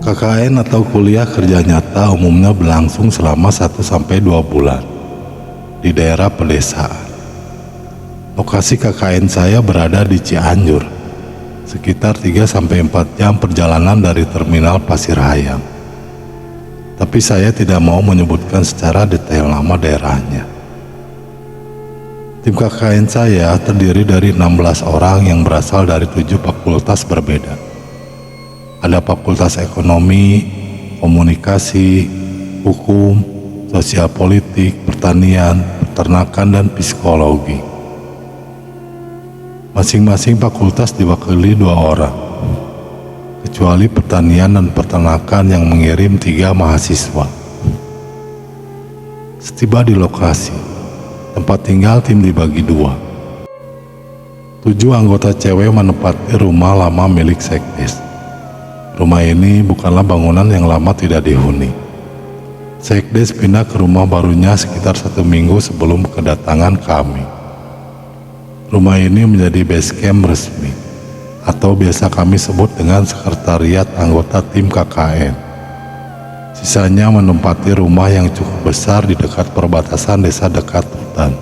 KKN atau kuliah kerja nyata umumnya berlangsung selama 1-2 bulan di daerah pedesaan. Lokasi KKN saya berada di Cianjur, sekitar 3-4 jam perjalanan dari terminal Pasir Hayam. Tapi saya tidak mau menyebutkan secara detail nama daerahnya. Tim KKN saya terdiri dari 16 orang yang berasal dari 7 fakultas berbeda. Ada fakultas ekonomi, komunikasi, hukum, sosial politik, pertanian, peternakan, dan psikologi. Masing-masing fakultas diwakili 2 orang, kecuali pertanian dan peternakan yang mengirim 3 mahasiswa. Setiba di lokasi, tempat tinggal tim dibagi 2. 7 anggota cewek menempati rumah lama milik Sekdes. Rumah ini bukanlah bangunan yang lama tidak dihuni. Sekdes pindah ke rumah barunya sekitar 1 minggu sebelum kedatangan kami. Rumah ini menjadi base camp resmi, atau biasa kami sebut dengan sekretariat anggota tim KKN. Sisanya menempati rumah yang cukup besar di dekat perbatasan desa dekat hutan.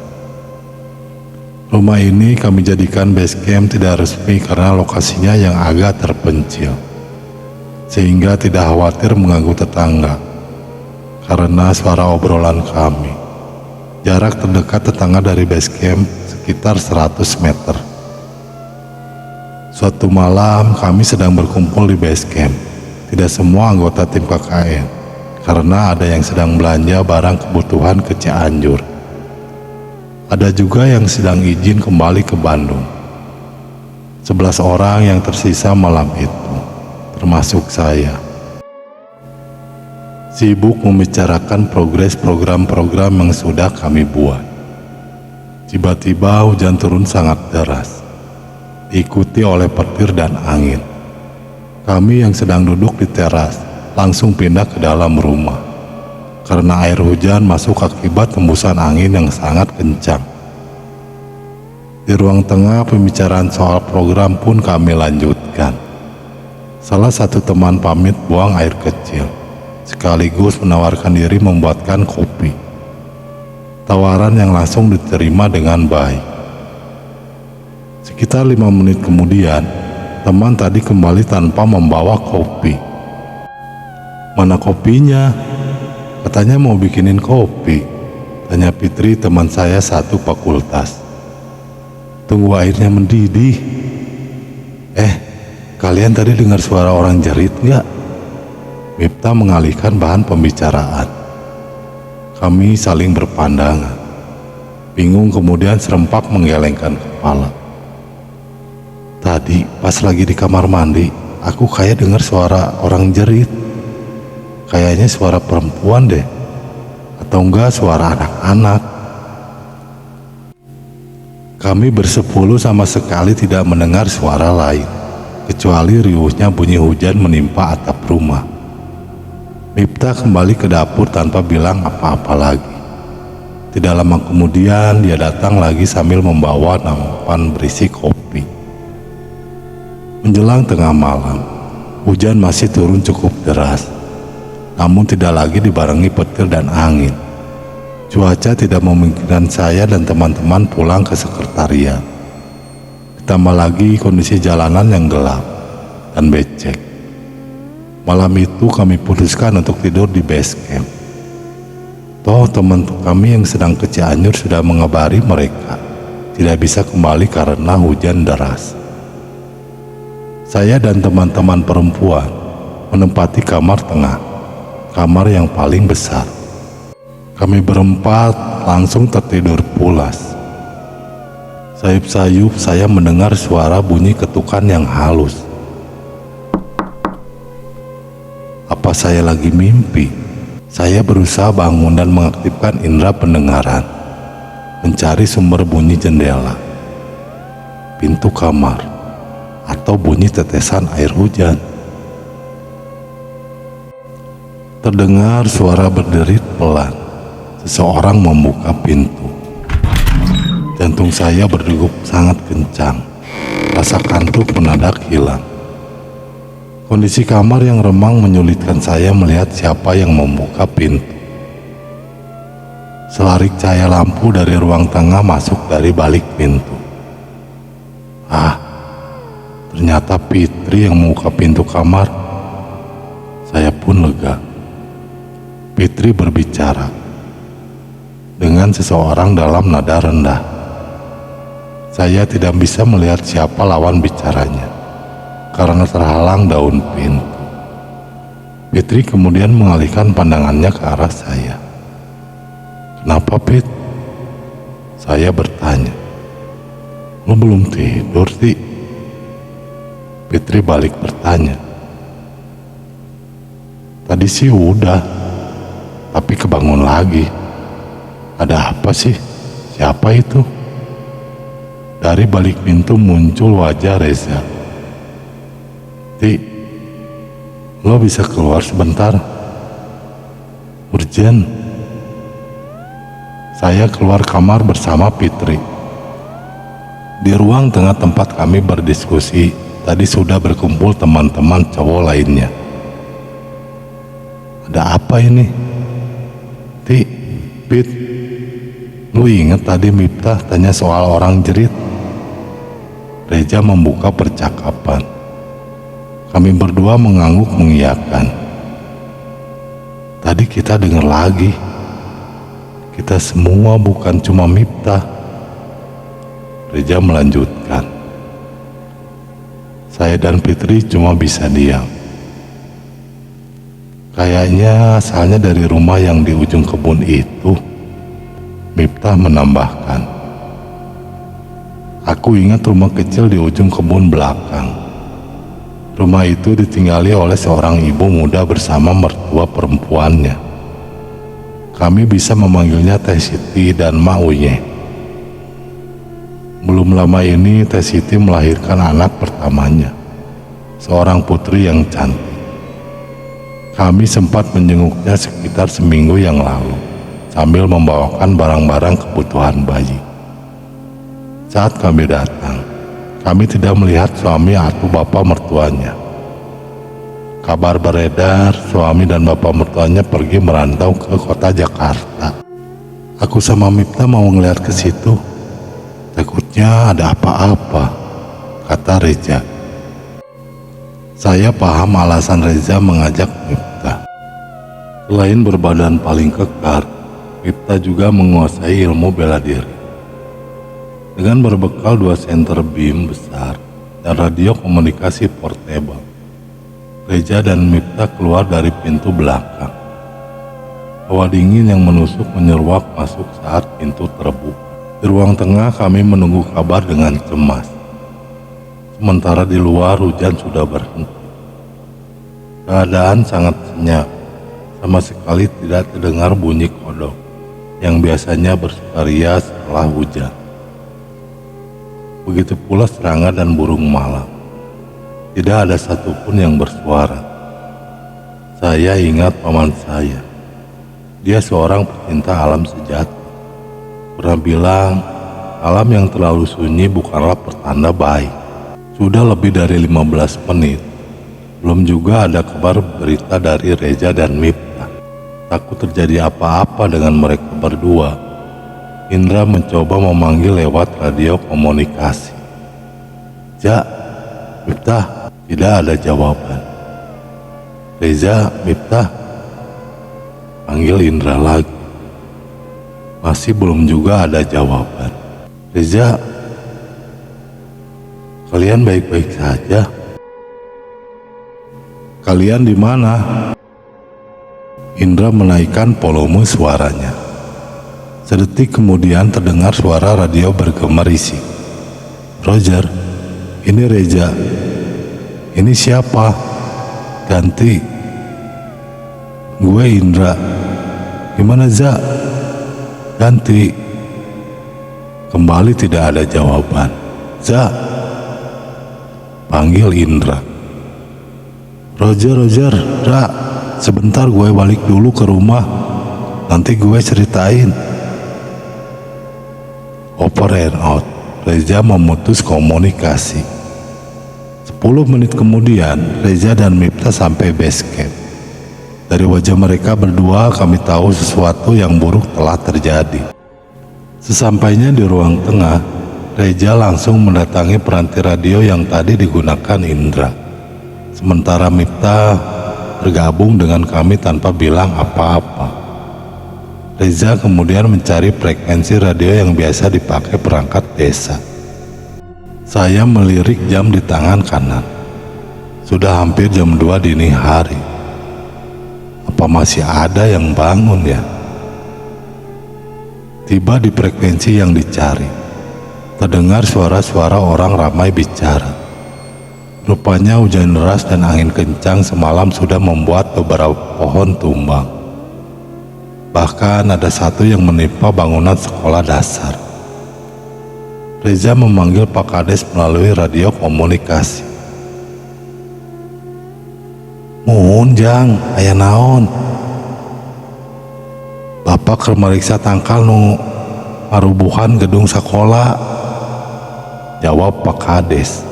Rumah ini kami jadikan base camp tidak resmi karena lokasinya yang agak terpencil, sehingga tidak khawatir mengganggu tetangga. Karena suara obrolan kami, jarak terdekat tetangga dari base camp sekitar 100 meter. Suatu malam kami sedang berkumpul di base camp. Tidak semua anggota tim KKN, karena ada yang sedang belanja barang kebutuhan ke Cianjur. Ada juga yang sedang izin kembali ke Bandung. 11 orang yang tersisa malam itu, termasuk saya, sibuk membicarakan progres program-program yang sudah kami buat. Tiba-tiba hujan turun sangat deras, diikuti oleh petir dan angin. Kami yang sedang duduk di teras langsung pindah ke dalam rumah, karena air hujan masuk akibat hembusan angin yang sangat kencang. Di ruang tengah pembicaraan soal program pun kami lanjutkan. Salah satu teman pamit buang air kecil, sekaligus menawarkan diri membuatkan kopi. Tawaran yang langsung diterima dengan baik. Sekitar 5 menit kemudian, teman tadi kembali tanpa membawa kopi. "Mana kopinya?" "Katanya mau bikinin kopi," tanya Fitri, teman saya satu fakultas. "Tunggu airnya mendidih." Kalian tadi dengar suara orang jerit nggak?" Miftah mengalihkan bahan pembicaraan. Kami saling berpandangan, bingung, kemudian serempak menggelengkan kepala. "Tadi pas lagi di kamar mandi, aku kayak dengar suara orang jerit. Kayaknya suara perempuan deh, atau enggak suara anak-anak." Kami bersepuluh sama sekali tidak mendengar suara lain, kecuali riuhnya bunyi hujan menimpa atap rumah. Miftah kembali ke dapur tanpa bilang apa-apa lagi. Tidak lama kemudian dia datang lagi sambil membawa nampan berisi kopi. Menjelang tengah malam, hujan masih turun cukup deras, namun tidak lagi dibarengi petir dan angin. Cuaca tidak memungkinkan saya dan teman-teman pulang ke sekretariat. Ditambah lagi kondisi jalanan yang gelap dan becek. Malam itu kami putuskan untuk tidur di base camp. Toh teman kami yang sedang ke Cianjur sudah mengabari mereka tidak bisa kembali karena hujan deras. Saya dan teman-teman perempuan menempati kamar tengah, kamar yang paling besar. Kami berempat langsung tertidur pulas. Sayup-sayup saya mendengar suara bunyi ketukan yang halus. Apa saya lagi mimpi? Saya berusaha bangun dan mengaktifkan indera pendengaran, mencari sumber bunyi jendela, pintu kamar, atau bunyi tetesan air hujan. Terdengar suara berderit pelan. Seseorang membuka pintu. Jantung saya berdegup. berdegup sangat kencang. Rasa kantuk mendadak hilang. Kondisi kamar yang remang menyulitkan saya melihat siapa yang membuka pintu. Selarik cahaya lampu dari ruang tengah masuk dari balik pintu. Ternyata Fitri yang membuka pintu kamar. Saya pun lega. Fitri berbicara dengan seseorang dalam nada rendah. Saya tidak bisa melihat siapa lawan bicaranya karena terhalang daun pintu. Fitri kemudian mengalihkan pandangannya ke arah saya. "Kenapa, Fit?" Saya bertanya. "Lo belum tidur, Ti?" Fitri balik bertanya. "Tadi sih udah, tapi kebangun lagi." "Ada apa sih? Siapa itu?" Dari balik pintu muncul wajah Reza. "Ti, lo bisa keluar sebentar? Urgen." Saya keluar kamar bersama Fitri. Di ruang tengah tempat kami berdiskusi, tadi sudah berkumpul teman-teman cowok lainnya. "Ada apa ini? Ti, Fit, lu inget tadi Miftah tanya soal orang jerit?" Reza membuka percakapan. Kami berdua mengangguk mengiyakan. "Tadi kita dengar lagi. Kita semua bukan cuma Miftah." Reza melanjutkan. Saya dan Fitri cuma bisa diam. "Kayaknya asalnya dari rumah yang di ujung kebun itu," Miftah menambahkan. Aku ingat rumah kecil di ujung kebun belakang. Rumah itu ditinggali oleh seorang ibu muda bersama mertua perempuannya. Kami bisa memanggilnya Teh Siti dan Mak Uye. Belum lama ini Teh Siti melahirkan anak pertamanya, seorang putri yang cantik. Kami sempat menjenguknya sekitar seminggu yang lalu, sambil membawakan barang-barang kebutuhan bayi. Saat kami datang, kami tidak melihat suami atau bapak mertuanya. Kabar beredar, suami dan bapak mertuanya pergi merantau ke kota Jakarta. Aku sama Miftah mau ngeliat ke situ. Takutnya ada apa-apa, kata Reza. Saya paham alasan Reza mengajak Miftah. Selain berbadan paling kekar, Miftah juga menguasai ilmu bela diri. Dengan berbekal 2 center beam besar dan radio komunikasi portable, Reza dan Miftah keluar dari pintu belakang. Hawa dingin yang menusuk menyeruak masuk saat pintu terbuka. Di ruang tengah kami menunggu kabar dengan cemas. Sementara di luar hujan sudah berhenti. Keadaan sangat senyap. Sama sekali tidak terdengar bunyi kodok yang biasanya bersukaria setelah hujan. Begitu pula serangga dan burung malam. Tidak ada satupun yang bersuara. Saya ingat paman saya. Dia seorang pecinta alam sejati. Pernah bilang, alam yang terlalu sunyi bukanlah pertanda baik. Sudah lebih dari 15 menit. Belum juga ada kabar berita dari Reza dan Miftah. Takut terjadi apa-apa dengan mereka berdua. Indra mencoba memanggil lewat radio komunikasi. "Ja, Miftah." Tidak ada jawaban. "Reza, Miftah." Panggil Indra lagi. Masih belum juga ada jawaban. "Reza, kalian baik-baik saja? Kalian di mana?" Indra menaikkan volume suaranya. Sedetik kemudian terdengar suara radio bergema risik. "Roger, ini Reza." "Ini siapa?" "Ganti." "Gue Indra." "Gimana Za?" "Ganti." Kembali tidak ada jawaban. "Za." Panggil Indra. Roger, Ra, sebentar gue balik dulu ke rumah. Nanti gue ceritain." Over and out. Reza memutus komunikasi. 10 menit kemudian, Reza dan Miftah sampai base camp. Dari wajah mereka berdua kami tahu sesuatu yang buruk telah terjadi. Sesampainya di ruang tengah, Reza langsung mendatangi peranti radio yang tadi digunakan Indra. Sementara Miftah bergabung dengan kami tanpa bilang apa-apa. Reza kemudian mencari frekuensi radio yang biasa dipakai perangkat desa. Saya melirik jam di tangan kanan. Sudah hampir jam 2 dini hari. Apa masih ada yang bangun ya? Tiba di frekuensi yang dicari. Terdengar suara-suara orang ramai bicara. Rupanya hujan deras dan angin kencang semalam sudah membuat beberapa pohon tumbang. Bahkan ada satu yang menimpa bangunan sekolah dasar. Reza memanggil Pak Kades melalui radio komunikasi. "Muhun Jang, aya naon? Bapak keur meriksa tangkal nu marubuhan gedung sekolah," jawab Pak Kades.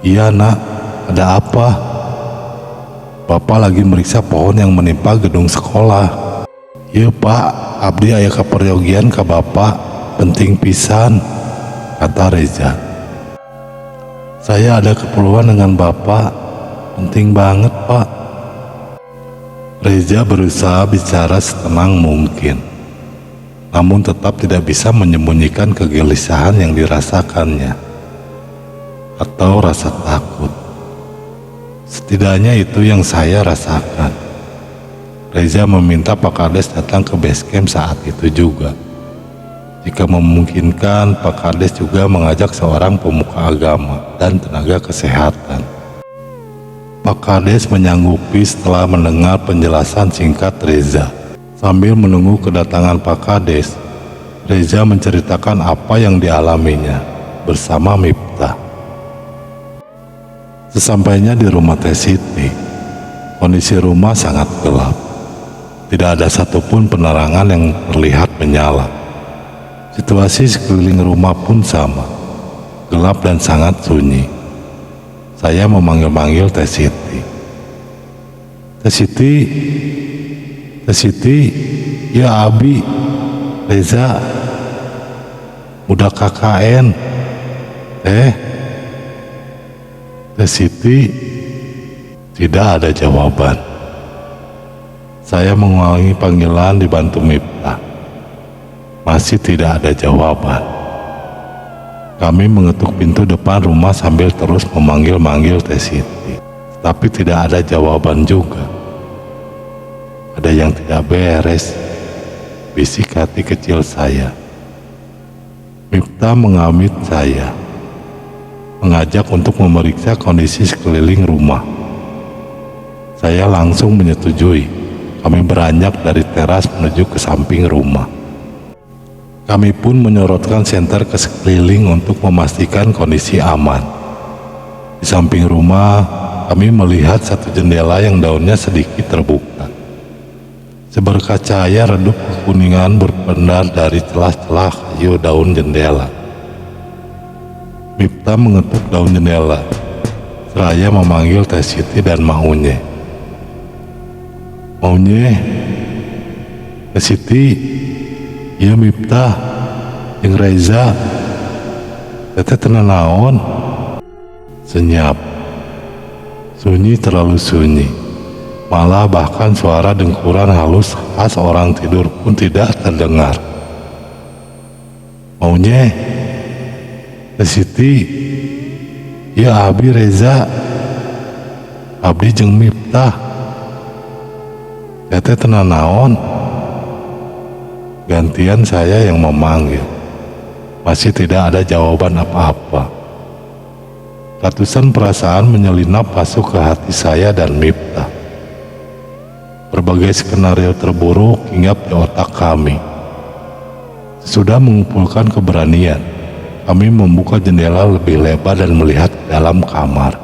"Iya nak, ada apa?" "Bapak lagi meriksa pohon yang menimpa gedung sekolah." "Iya Pak, abdi aya kaperyogian ka Bapak, penting pisan," kata Reza. "Saya ada keperluan dengan Bapak, penting banget Pak." Reza berusaha bicara setenang mungkin, namun tetap tidak bisa menyembunyikan kegelisahan yang dirasakannya, atau rasa takut. Setidaknya itu yang saya rasakan. Reza meminta Pak Kades datang ke base camp saat itu juga. Jika memungkinkan, Pak Kades juga mengajak seorang pemuka agama dan tenaga kesehatan. Pak Kades menyanggupi setelah mendengar penjelasan singkat Reza. Sambil menunggu kedatangan Pak Kades, Reza menceritakan apa yang dialaminya bersama Miftah. Sesampainya di rumah Teh Siti, kondisi rumah sangat gelap. Tidak ada satupun penerangan yang terlihat menyala. Situasi sekeliling rumah pun sama, gelap dan sangat sunyi. Saya memanggil-manggil Teh Siti. "Teh Siti, Teh Siti, ya Abi, Reza, udah KKN." Teh Siti tidak ada jawaban. Saya mengulangi panggilan dibantu Miftah. Masih tidak ada jawaban. Kami mengetuk pintu depan rumah sambil terus memanggil-manggil Teh Siti, tapi tidak ada jawaban juga. "Ada yang tidak beres," bisik hati kecil saya. Miftah mengamit saya, mengajak untuk memeriksa kondisi sekeliling rumah. Saya langsung menyetujui. Kami beranjak dari teras menuju ke samping rumah. Kami pun menyorotkan senter ke sekeliling untuk memastikan kondisi aman. Di samping rumah, kami melihat satu jendela yang daunnya sedikit terbuka. Seberkas cahaya redup kekuningan berpendar dari celah-celah kayu daun jendela. Miftah mengetuk daun jendela, seraya memanggil Teh Siti dan Maunye. "Maunye, Teh Siti, iya Miftah, jeung Reza, teteh teu naon." Senyap, sunyi, terlalu sunyi. Malah bahkan suara dengkuran halus khas orang tidur pun tidak terdengar. "Maunye, Teh Siti, ya Abi, Reza, abdi jeung Miftah, teteh teu naon." Gantian saya yang memanggil. Masih tidak ada jawaban apa-apa. Ratusan perasaan menyelinap masuk ke hati saya dan Miftah. Berbagai skenario terburuk hinggap di otak kami. Sesudah mengumpulkan keberanian, kami membuka jendela lebih lebar dan melihat ke dalam kamar.